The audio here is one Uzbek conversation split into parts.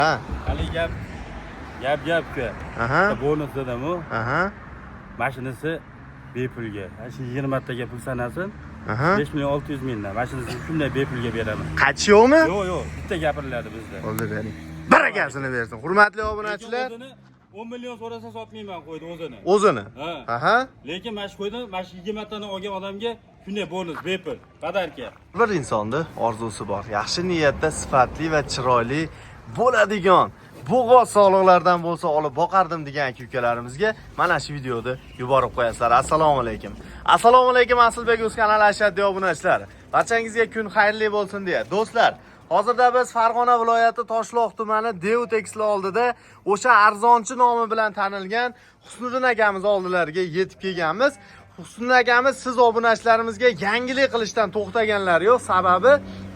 Ha. Hali gap-ku. Aha. Bonus dedim u. Aha. Mashinasi bepulga. Shu 20 taga pul sanasin. Aha. 5.600.000dan. Mashinasini shunday bepulga beraman. Qachi yo'qmi? Yo'q, bitta gapiriladi bizda. Bo'ldi bering. Barakasini bersin. Hurmatli obunachilar. 10 million so'rasa sotmayman qo'ydi o'zini. O'zini. Ha. Aha. Lekin mana shu qo'ydim, mana shu 20 tani olgan odamga shunday bonus bepul. Qadarka. Bir insonda orzusi bor. Yaxshi niyatda sifatli va chiroyli bo'ladigan bo'g'oz sog'liqlardan bo'lsa olib boqardim degan aka-ukalarimizga mana shu videoni yuborib qo'yasizlar. Assalomu alaykum. Assalomu alaykum Aslbek o'z kanali ashaddiy obunachilar. Barchangizga kun xayrli bo'lsin deya. Do'stlar, hozirda biz Farg'ona viloyati Toshloq tumani Dev Tekstil oldida o'sha arzonchi nomi bilan tanilgan Husniddin akamiz oldilariga yetib kelganmiz. Husniddin akamiz siz obunachilarimizga yangilik qilishdan to'xtaganlari yo'q. Sababi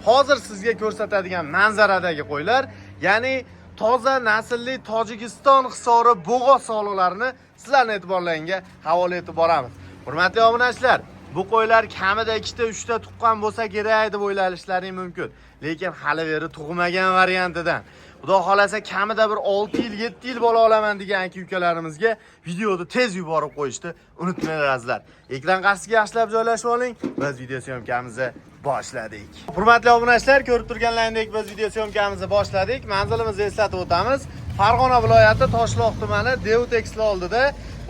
hozir sizga ko'rsatadigan manzaradagi qo'ylar, ya'ni toza naslli Tojikiston hisori bo'g'oz sog'liqlarini sizlarning e'tiborlaringizga havola etib boramiz. Hurmatli obunachilar, bu qo'ylar kamida 2 ta 3 ta tuqqan bo'lsa kerak deb o'ylashlaring mumkin. Lekin hali beri tug'magan variantidan. Xudo xolasa kamida bir 6 yil, 7 yil bo'la olaman degan aka-ukalarimizga videoni tez yuborib qo'yishni unutmanglar. Ekran qarshisiga yaxshilab joylashib oling. Biz video syomkamizni boshladik. Hurmatli obunachilar, ko'rib turganlaringdek biz video syomkamizni boshladik. Manzilimizni eslatib o'tamiz. Farg'ona viloyati Toshloq tumani Dev Tekstil oldida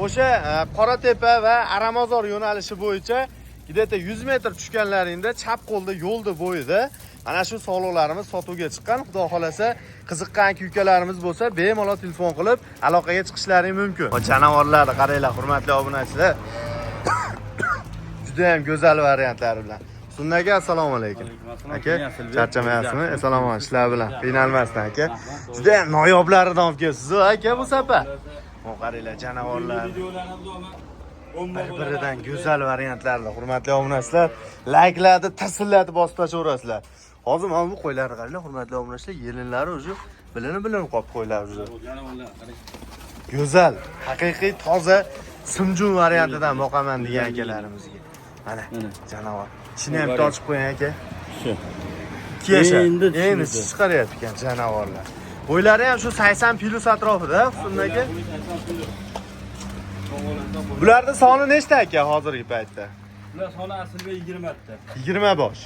o'sha Qoratepa va Aramozor yo'nalishi bo'yicha gideta 100 metr tushganlaringda chap qo'lda yo'lda bo'yida ana shu sog'liqlarimiz sotuvga chiqqan. Xudo xolasa qiziqqan aka-ukalarimiz bo'lsa bemalol telefon qilib aloqaga chiqishlaring mumkin. Janavorlarni qaranglar, hurmatli obunachilar. Juda ham go'zal variantlar bilan. Sunnaga assalomu alaykum. Aka, charchamayapsizmi? Assalomu alaykum. Sizlar bilan qiynalmasdan aka. Juda ham noyoblaridan olib kelsiz, aka, bu safar. Qaranglar, janavorlar. Bir-biridan go'zal variantlarni hurmatli obunachilar, layklarni tirsillatib bosib tashaverasizlar. Hozir mana bu qo'ylarni qaranglar, hurmatli obunachilar, yelinlari o'zi bilinib qolib qo'ylar o'zi. Go'zal, haqiqiy toza simjun variantidan boqaman degan akalarimizga. Mana janavor. Ichini ham ochib qo'ying aka. Shu. Kiyasha. Endi chiqaryapti ekan janavorlar. Bo'ylari ham shu 80 plus atrofida, Husniddin aka. Bularda soni nechta aka hozirgi paytda? Bular soni aslida 20 ta. 20 bosh.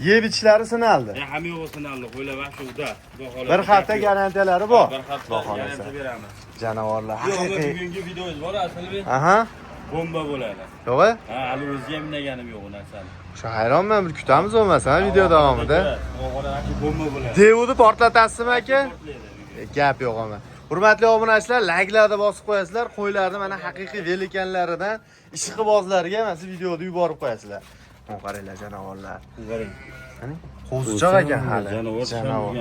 Yeb ichlari sinaldi. Hamma yo'g'i sinaldi. Qo'ylar vaqtida. Bir hafta garantiyalari bor. Bir hafta garantiya beramiz. Janavorlar haqiqiy. Bugungi videomiz bor aslida. Aha. Bomba bo'ladi. To'g'ri? Ha, hali o'zi ham minaganim yo'q u narsani. O'sha hayronman, bir kutamiz bo'lmasa video davomida. Bomba bo'ladi. Devni portlatasizmi aka? Gap yo'q ama. Hurmatli obunachilar, layklarni bosib qo'yasizlar, qo'ylarni mana haqiqiy velikanlaridan ishqibozlarga mana shu videoni yuborib qo'yasizlar. Mana qaranglar janavorlar. Qarang. Qani? Qo'zichoq ekan hali. Janavor.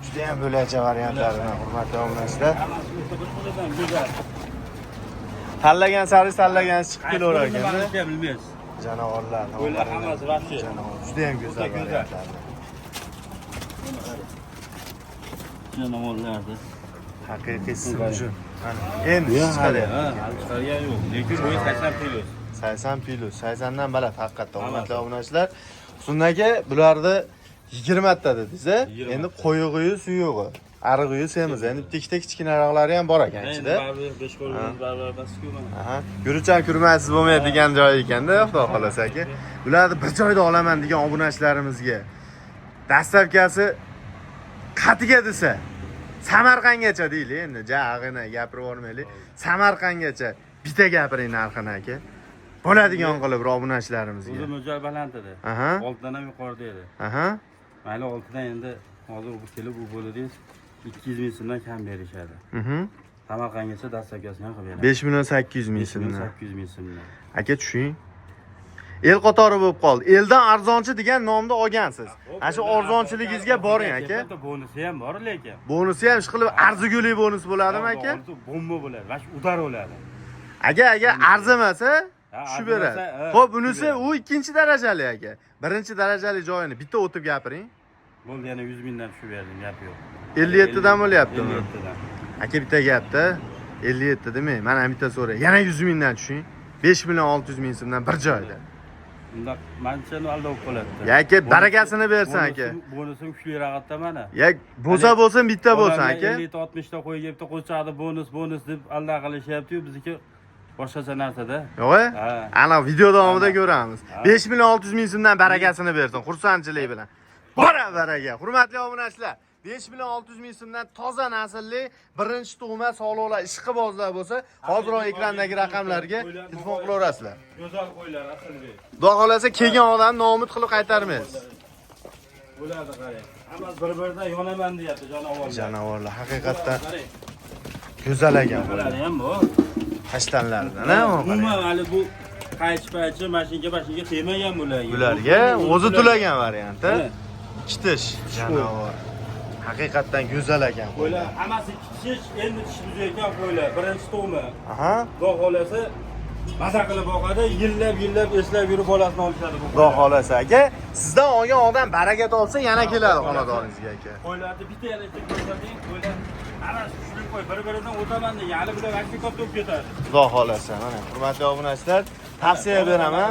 Juda ham bo'lacha variantlaridan hurmatli obunachilar. Tanlagan sari tanlagan chiqib kelaverar ekan-da. Bilmaysiz. Janavorlar. Qo'ylar hammasi vahshiy. Juda ham go'zal variantlar. Janavorlarni haqiqiy simjun. Endi chiqaryapti. Chiqargan yo'q. Lekin bo'yi 80 kilo. 80 kilo, 80 dan baland haqiqatdan hurmatli obunachilar. Husniddin aka, bularni 20 ta dedingiz-a? Endi qo'yig'i, suyug'i, arig'i semiz. Endi ikkita kichkinaroqlari ham bor ekan ichida. Baribir 5 qo'limiz baribir bas-ku mana. Aha. Gurucham kurmaysiz bo'lmaydigan joyi ekanda, xudo xolasa aka. Bularni bir joyda olaman degan obunachilarimizga dastlabkasi qatiga desa Samarqandgacha deyli, endi jag'ini gapirib o'rmaylik. Samarqandgacha bitta gapiring narxini aka. Bo'ladigan qilib obunachilarimizga. O'zi mo'ljal baland edi. Aha. 6 dan ham yuqorida edi. Aha. Mayli 6 dan endi hozir bu kelib bu bo'ladingiz 200 ming so'mdan kam berishadi. Samarqandgacha dastlabkasini ham qilib beradi. 5 million 800 ming so'mdan. 800 ming so'mdan. Aka tushing. El qatori bo'lib qoldi. Eldan arzonchi degan nomni olgansiz. Ana shu arzonchiligingizga boring aka. Bonusi ham bor lekin. Bonusi ham ish qilib arzigulik bonus bo'ladimi aka? Bomba bo'ladi, va shu udar bo'ladi. Agar arzimasa shu beradi. Xo'p, bunisi u ikkinchi darajali aka. Birinchi darajali joyini bitta o'tib gapiring. Bo'ldi, yana 100 mingdan tushib berdim, gap yo'q. 57 dan bo'lyaptimi? 57 dan. Aka bitta gapda 57 demang. Mana bitta so'ra. Yana 100 mingdan tushing. 5 million 600 ming so'mdan bir joyda. Unda manchani aldab qoladi. Ya aka barakasini bersin aka. Bonusim kuchliroqda mana. Ya bo'lsa bitta bo'lsin aka. 50-60 ta qo'yga bitta qo'shadi bonus deb alda qilishyapti-yu, bizniki boshqacha narsada. Yo'q? Ha. Ana video davomida ko'ramiz. 5.600.000 so'mdan barakasini bersin, xursandchilik bilan. Bora baraka. Hurmatli obunachilar, 5.600.000 so'mdan toza naslli birinchi tug'ma sog'liqlar ishqibozlar bo'lsa, hozir ekrandagi raqamlarga telefon qilaverasizlar. Go'zal qo'ylar Asalbek. Xudo xolasa kelgan odam noumid qilib qaytarmaysiz. Bo'ladi qarang. Hammasi bir-biridan yonaman deyapti janovorlar. Janovorlar haqiqatdan go'zal ekan Bo'ladi ham bu. Hashtanlardan, ha? Umuman hali bu qaychi mashinga tegmagan bularga. Bularga o'zi to'lagan varianti. Ikkitish janavor. Haqiqatdan go'zal ekan Qo'ylar hammasi kichish, endi tish buzayotgan qo'ylar. Birinchi tug'ma. Aha. Xudo xolasa maza qilib boqadi, yillab eslab yurib bolasini olishadi bu. Xudo xolasa aka, sizdan olgan odam baraka topsa yana keladi xonadoningizga aka. Qo'ylarni bitta yana ko'rsating, qo'ylar hammasi tushirib qo'y, bir-biridan o'taman degan, hali bular vaqti ko'p bo'lib ketadi. Xudo xolasa, mana hurmatli obunachilar, tavsiya beraman.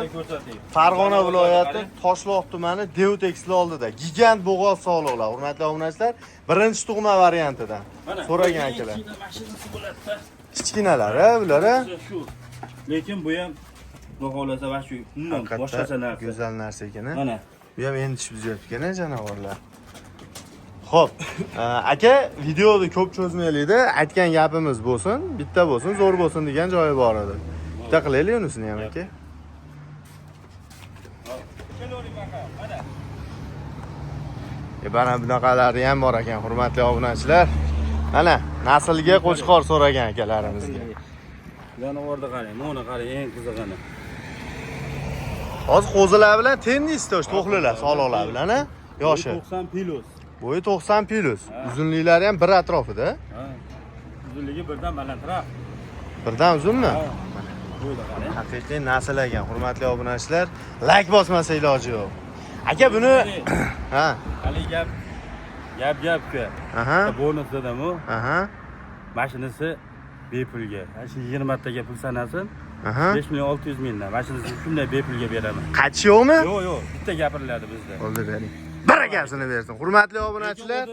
Farg'ona viloyati Toshloq tumani Dev tekstil oldida gigant bo'g'oz sog'liqlar. Hurmatli obunachilar, birinchi tug'ma variantidan so'ragan akalar. Mashinasi bo'ladi-da. Kichkinalar, bular. Shu. Lekin bu ham Xudo xolasa va shu undan boshqacha narsa. Go'zal narsa ekan. Mana. Bu ham endi tish buzyapti-kan janovorlar. Xo'p, aka videoni ko'p cho'zmaylikda, aytgan gapimiz bo'lsin, bitta bo'lsin, zo'r bo'lsin degan joyi bor edi. Bitta qilaylik unisini ham aka. Mana bunaqalari ham bor ekan, hurmatli obunachilar. Mana naslga qo'chqor so'ragan akalarimizga. Janovorni qarang, mana qarang, eng qizig'ini. Hozir qo'zilar bilan tennisda to'qlilar, sog'liqlar bilan, a? Yoshi. 90 plus. Bo'yi 90 plus. Uzunliklari ham bir atrofida. Ha. Uzunligi birdan balandroq. Birdan uzunmi? Bo'yda qarang. Haqiqiy nasl ekan, hurmatli obunachilar. Like bosmasa iloji yo'q. Aka buni ha, Hali gap-ku. aha, Bonus dedim-u. aha, Mashinasi bepulga. Shu 20 taga pul sanasin. aha. 5.600.000 dan. Mashinasini shunday bepulga beraman. Qachi yo'qmi? Yo'q, bitta gapiriladi bizda. Bo'ldi bering. Barakasini bersin. Hurmatli obunachilar.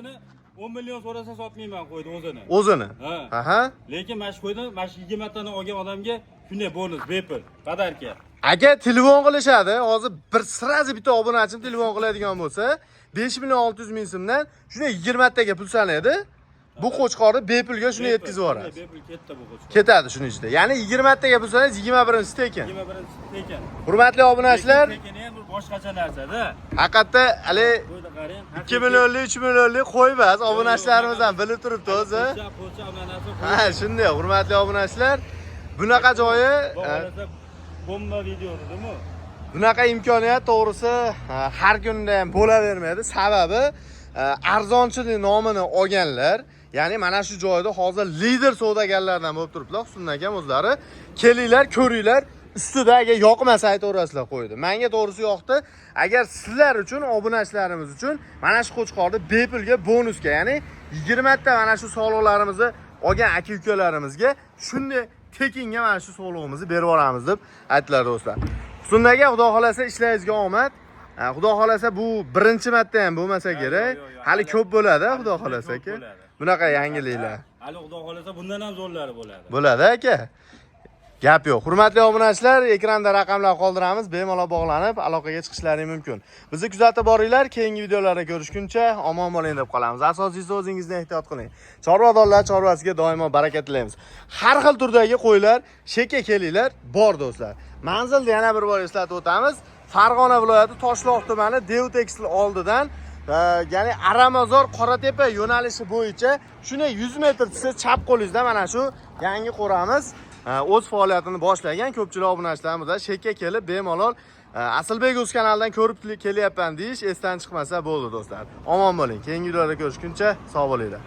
10 million so'rasa sotmayman qo'ydi o'zini. O'zini. Ha. Aha. Lekin mana shu qo'ydi, mana shu 20 tani olgan odamga shunday bonus bepul, padarka. Aka telefon qilishadi. Hozir bir sirazi bitta obunachim telefon qiladigan bo'lsa, 5.600.000 so'mdan shunday 20 taga pul sanaydi. Bu qo'chqorni bepulga shuni yetkazib yuboradi. Bepul ketdi bu qo'chqor. Ketadi shuning ichida. Ya'ni 20 taga pul sanaysiz, 21-si tekin. 21 tekin. Hurmatli obunachilar, Tekin ham bir boshqacha narsa-da. haqiqatda hali Qo'yda qarang. 2 millionlik, 3 millionlik qo'y emas, obunachilarimiz ham bilib turibdi o'zi. Po'cha ananasi. Ha, shunday hurmatli obunachilar. Bunaqa joyi, bomba video dedimi? bunaqa imkoniyat to'g'risi har kunda ham bo'lavermaydi. Sababi arzonchilik nomini olganlar, ya'ni mana shu joyda hozir lider savdogarlardan bo'lib turibdilar. Husn akam o'zlari. Kelinglar, ko'ringlar. Ustida agar yoqmasa aytaverasizlar qo'ydi. Menga to'g'risi yoqdi. Agar sizlar uchun, obunachilarimiz uchun mana shu qo'chqorni bepulga bonusga, ya'ni 20 ta mana shu sog'liqlarimizni olgan aka-ukalarimizga shunday tekinga mana shu sog'lig'imizni berib yuboramiz deb aytdilar do'stlar. Husn aka, xudo xolasa ishlaringizga omad. Xudo xolasa bu birinchi marta ham bo'lmasa kerak. Hali ko'p bo'ladi, xudo xolasa aka. Bunaqa yangiliklar. Hali xudo xolasa bundan ham zo'rlari bo'ladi. Bo'ladi aka. Gap yo'q. Hurmatli obunachilar, ekranda raqamlar qoldiramiz. Bemalol bog'lanib aloqaga chiqishlaring mumkin. Bizni kuzatib boringlar. Keyingi videolarda ko'rishguncha omon bo'ling deb qolamiz. Asosiysi o'zingizni ehtiyot qiling. Chorvadorlar chorvasiga doimo baraka tilaymiz. Har xil turdagi qo'ylar, shekka kelinglar bor do'stlar. Manzilni yana bir bor eslatib o'tamiz. Farg'ona viloyati Toshloq tumani Dev tekstil oldidan, ya'ni Aramazor Qoratepa yo'nalishi bo'yicha shunday 100 metr siz chap qo'lingizda mana shu yangi qo'ramiz o'z faoliyatini boshlagan. Ko'pchilik obunachilarimiz shekka kelib bemalol Asilbek o'z kanalidan ko'rib kelyapman deyish esdan chiqmasa bo'ldi do'stlar. Omon bo'ling. Keyingi videoda ko'rishguncha sog' bo'linglar.